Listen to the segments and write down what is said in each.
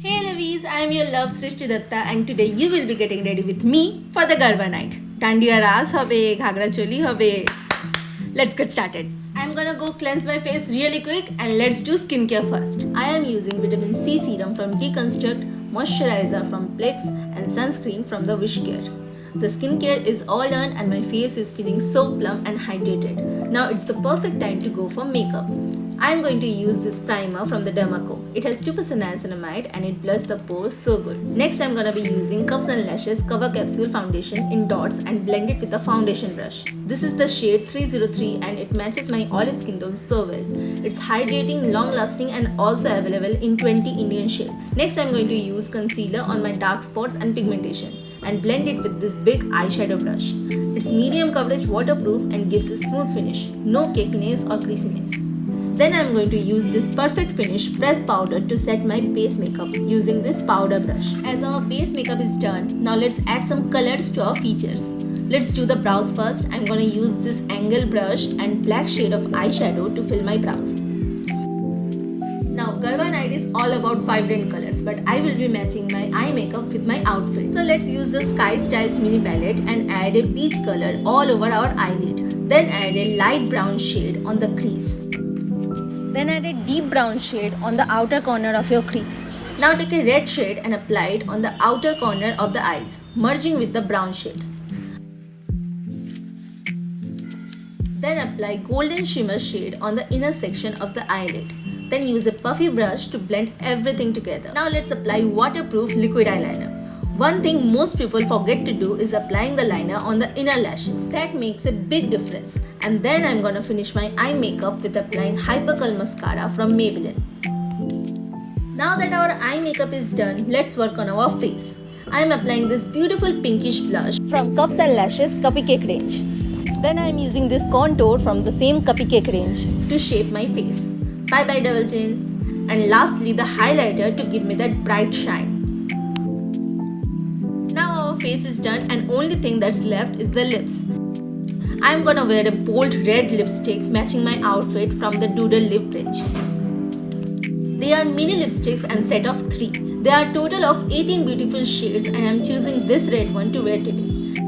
Hey lovies, I am your love Srishti Datta and today you will be getting ready with me for the Garba Night. Dandiya Ras hobe, Ghagra Choli hobe. Let's get started. I'm gonna go cleanse my face really quick and let's do skincare first. I am using vitamin C serum from Deconstruct, moisturizer from Plex and sunscreen from the Wish Care. The skincare is all done and my face is feeling so plump and hydrated. Now it's the perfect time to go for makeup. I am going to use this primer from the Dermaco. It has 2% niacinamide and it blurs the pores so good. Next I'm gonna be using Cups and Lashes Cover Capsule Foundation in dots and blend it with a foundation brush. This is the shade 303 and it matches my olive skin tone so well. It's hydrating, long lasting and also available in 20 Indian shades. Next I'm going to use concealer on my dark spots and pigmentation and blend it with this big eyeshadow brush. It's medium coverage, waterproof and gives a smooth finish, no cakiness or creasiness. Then I am going to use this Perfect Finish pressed powder to set my base makeup using this powder brush. As our base makeup is done, now let's add some colors to our features. Let's do the brows first. I'm going to use this angle brush and black shade of eyeshadow to fill my brows. Now Garba Night is all about vibrant colors, but I will be matching my eye makeup with my outfit. So let's use the Sky Styles mini palette and add a peach color all over our eyelid. Then add a light brown shade on the crease. Then add a deep brown shade on the outer corner of your crease. Now take a red shade and apply it on the outer corner of the eyes, merging with the brown shade. Then apply golden shimmer shade on the inner section of the eyelid. Then use a puffy brush to blend everything together. Now let's apply waterproof liquid eyeliner. One thing most people forget to do is applying the liner on the inner lashes. That makes a big difference. And then I'm gonna finish my eye makeup with applying Hypercurl Mascara from Maybelline. Now that our eye makeup is done, let's work on our face. I'm applying this beautiful pinkish blush from Cups and Lashes Cupcake range. Then I'm using this contour from the same Cupcake range to shape my face. Bye bye double chin. And lastly the highlighter to give me that bright shine. Now our face is done and only thing that's left is the lips. I'm gonna wear a bold red lipstick matching my outfit from the Doodle Lip range. They are mini lipsticks and set of 3. There are total of 18 beautiful shades and I'm choosing this red one to wear today.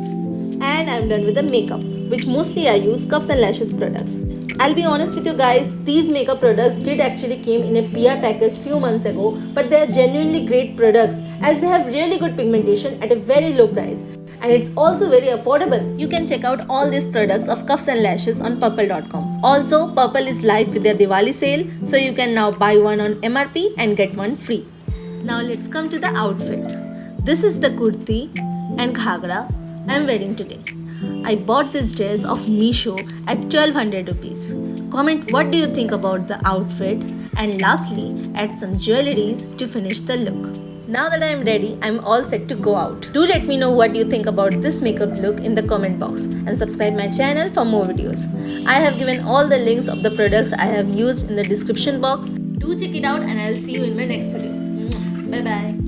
And I'm done with the makeup, which mostly I use Cups and Lashes products. I'll be honest with you guys, these makeup products did actually came in a PR package few months ago, but they are genuinely great products as they have really good pigmentation at a very low price. And it's also very affordable. You can check out all these products of Cups and Lashes on purple.com. Also, Purple is live with their Diwali sale, so you can now buy one on MRP and get one free. Now let's come to the outfit. This is the kurti and ghagra I'm wearing today. I bought this dress of Meesho at 1200 rupees. Comment what do you think about the outfit and lastly add some jewelries to finish the look. Now that I am ready, I am all set to go out. Do let me know what you think about this makeup look in the comment box and subscribe my channel for more videos. I have given all the links of the products I have used in the description box. Do check it out and I'll see you in my next video. Bye bye.